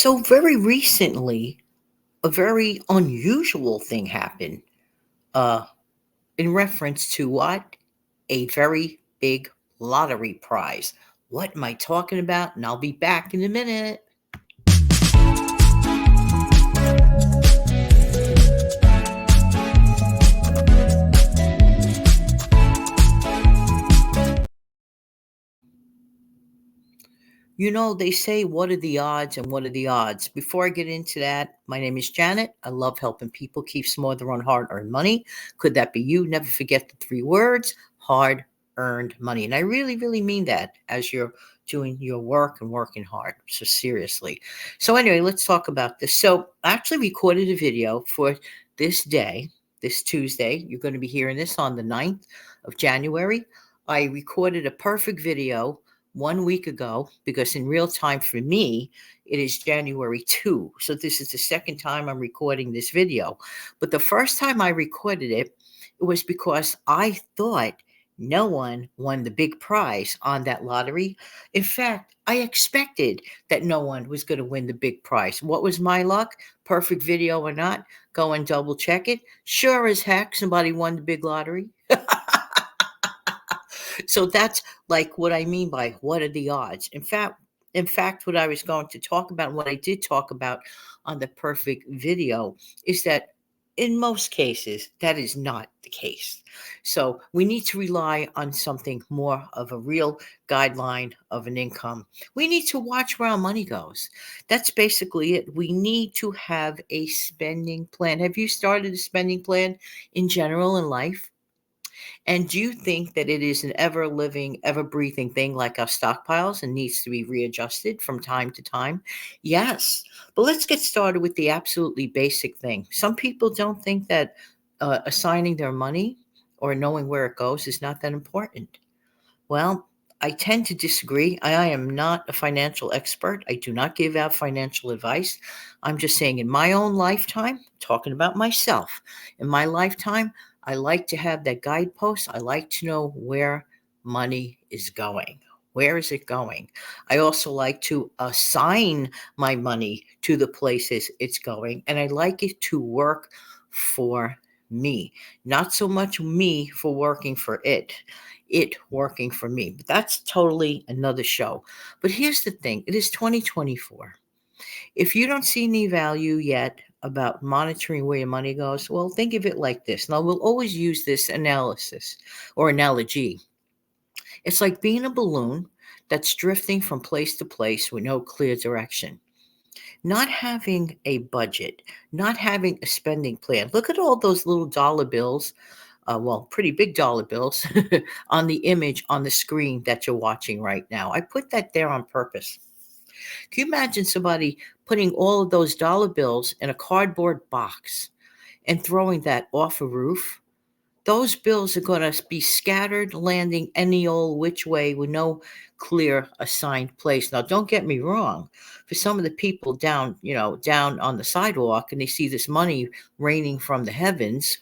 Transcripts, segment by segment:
So, very recently, a very unusual thing happened uh, in reference to what? A very big lottery prize. What am I talking about? And I'll be back in a minute. You know, they say, what are the odds and what are the odds? Before I get into that, my name is Janet. I love helping people keep some of their own hard earned money. Could that be you? Never forget the three words: hard earned money. And I really, really mean that as you're doing your work and working hard. So, seriously. So, anyway, let's talk about this. So, I actually recorded a video for this day, this Tuesday. You're going to be hearing this on the 9th of January. I recorded a perfect video 1 week ago because in real time for me, it is January 2. So this is the second time I'm recording this video. But the first time I recorded it, it was because I thought no one won the big prize on that lottery. In fact, I expected that no one was going to win the big prize. What was my luck? Perfect video or not? Go and double check it. Sure as heck, somebody won the big lottery. So that's like what I mean by what are the odds. In fact, what I was going to talk about, what I did talk about on the perfect video, is that in most cases that is not the case. So we need to rely on something more of a real guideline of an income. We need to watch where our money goes. That's basically it. We need to have a spending plan. Have you started a spending plan in general in life? And do you think that it is an ever living, ever breathing thing like our stockpiles and needs to be readjusted from time to time? Yes. But let's get started with the absolutely basic thing. Some people don't think that assigning their money or knowing where it goes is not that important. Well, I tend to disagree. I am not a financial expert. I do not give out financial advice. I'm just saying, in my own lifetime, talking about myself, in my lifetime, I like to have that guidepost. I like to know where money is going. Where is it going? I also like to assign my money to the places it's going, and I like it to work for me, not so much me for working for it working for me. But that's totally another show. But here's the thing, it is 2024. If you don't see any value yet about monitoring where your money goes, well, think of it like this. Now, we'll always use this analysis or analogy. It's like being a balloon that's drifting from place to place with no clear direction. Not having a budget, not having a spending plan. Look at all those little dollar bills, well, pretty big dollar bills on the image on the screen that you're watching right now. I put that there on purpose. Can you imagine somebody putting all of those dollar bills in a cardboard box and throwing that off a roof? Those bills are going to be scattered, landing any old which way with no clear assigned place. Now, don't get me wrong. For some of the people down, down on the sidewalk and they see this money raining from the heavens,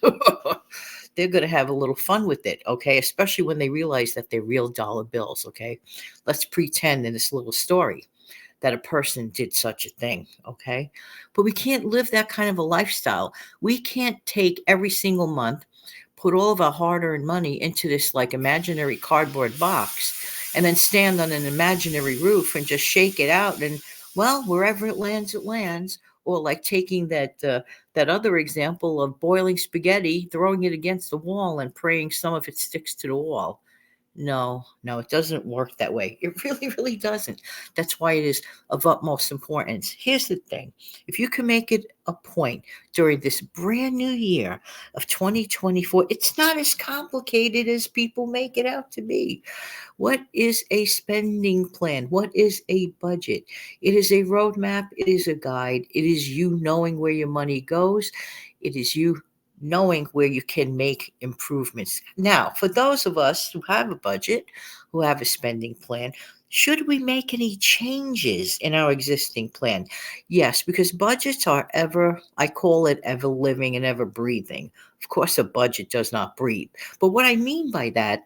they're going to have a little fun with it, okay? Especially when they realize that they're real dollar bills, okay? Let's pretend in this little story that a person did such a thing, okay? But we can't live that kind of a lifestyle. We can't take every single month, put all of our hard-earned money into this like imaginary cardboard box and then stand on an imaginary roof and just shake it out and, well, wherever it lands, it lands. Or like taking that other example of boiling spaghetti, throwing it against the wall and praying some of it sticks to the wall. No, no, it doesn't work that way. It really, really doesn't. That's why it is of utmost importance. Here's the thing, if you can make it a point during this brand new year of 2024, it's not as complicated as people make it out to be. What is a spending plan? What is a budget? It is a roadmap, it is a guide, it is you knowing where your money goes, it is you knowing where you can make improvements. Now, for those of us who have a budget, who have a spending plan, should we make any changes in our existing plan? Yes, because budgets are ever, I call it ever living and ever breathing. Of course, a budget does not breathe. But what I mean by that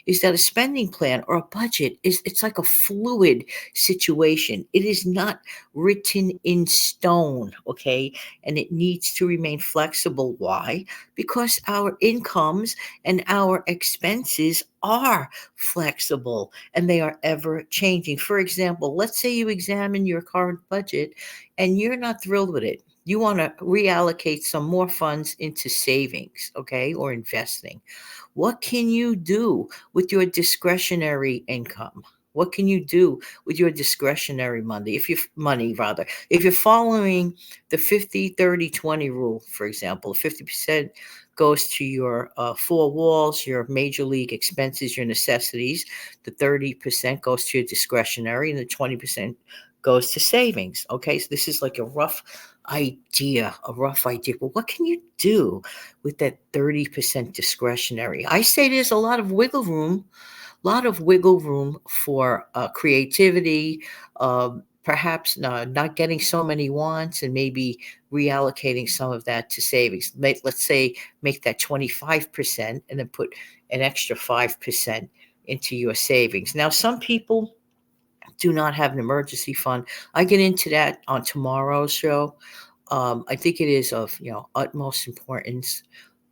is that a spending plan or a budget is it's like a fluid situation. It is not written in stone, okay? And it needs to remain flexible. Why? Because our incomes and our expenses are flexible and they are ever changing. For example, let's say you examine your current budget and you're not thrilled with it. You want to reallocate some more funds into savings, okay, or investing. What can you do with your discretionary income? What can you do with your discretionary money? If you're following the 50-30-20 rule, for example, 50% goes to your four walls, your major league expenses, your necessities. The 30% goes to your discretionary, and the 20% goes to savings. Okay, so this is like a rough idea. But what can you do with that 30% discretionary? I say there's a lot of wiggle room for creativity, perhaps not getting so many wants and maybe reallocating some of that to savings. Let's say make that 25% and then put an extra 5% into your savings. Now, some people do not have an emergency fund. I get into that on tomorrow's show. I think it is of utmost importance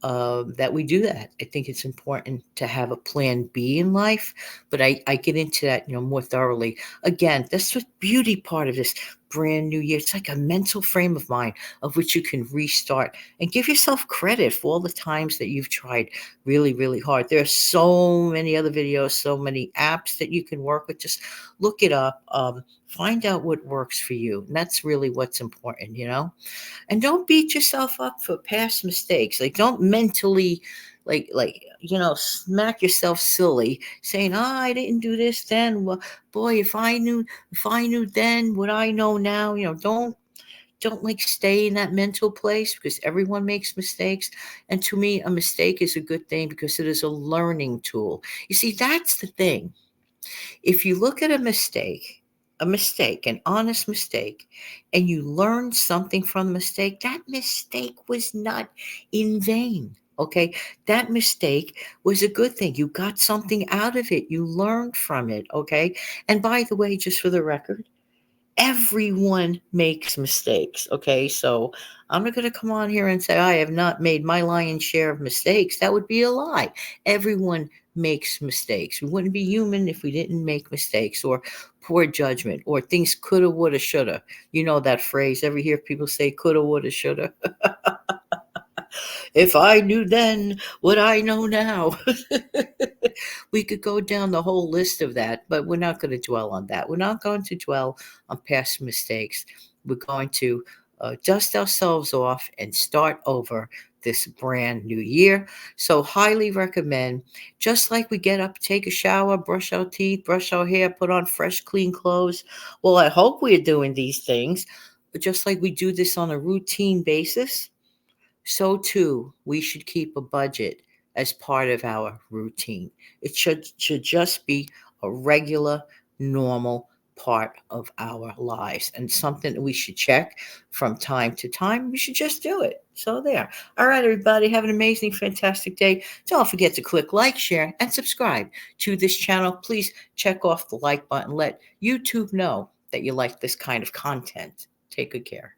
that we do that. I think it's important to have a plan B in life, but I get into that more thoroughly. Again, that's the beauty part of this brand new year. It's like a mental frame of mind of which you can restart and give yourself credit for all the times that you've tried really, really hard. There are so many other videos, so many apps that you can work with. Just look it up. Find out what works for you. And that's really what's important. And don't beat yourself up for past mistakes. Like don't mentally smack yourself silly saying, "Oh, I didn't do this then. Well, boy, if I knew then what I know now." Don't like stay in that mental place because everyone makes mistakes. And to me, a mistake is a good thing because it is a learning tool. You see, that's the thing. If you look at an honest mistake, and you learn something from the mistake, that mistake was not in vain. Okay, that mistake was a good thing. You got something out of it. You learned from it. Okay, and by the way, just for the record, everyone makes mistakes. Okay, so I'm not going to come on here and say I have not made my lion's share of mistakes. That would be a lie. Everyone makes mistakes. We wouldn't be human if we didn't make mistakes or poor judgment or things coulda, woulda, shoulda. You know that phrase. Ever hear people say coulda, woulda, shoulda? If I knew then what I know now. We could go down the whole list of that, but we're not going to dwell on that. We're not going to dwell on past mistakes. We're going to dust ourselves off and start over this brand new year. So, highly recommend, just like we get up, take a shower, brush our teeth, brush our hair, put on fresh, clean clothes. Well, I hope we're doing these things, but just like we do this on a routine basis, so too we should keep a budget as part of our routine. It should just be a regular, normal part of our lives and something that we should check from time to time. We should just do it. So there. All right, everybody, have an amazing, fantastic day. Don't forget to click like, share, and subscribe to this channel. Please check off the like button. Let YouTube know that you like this kind of content. Take good care.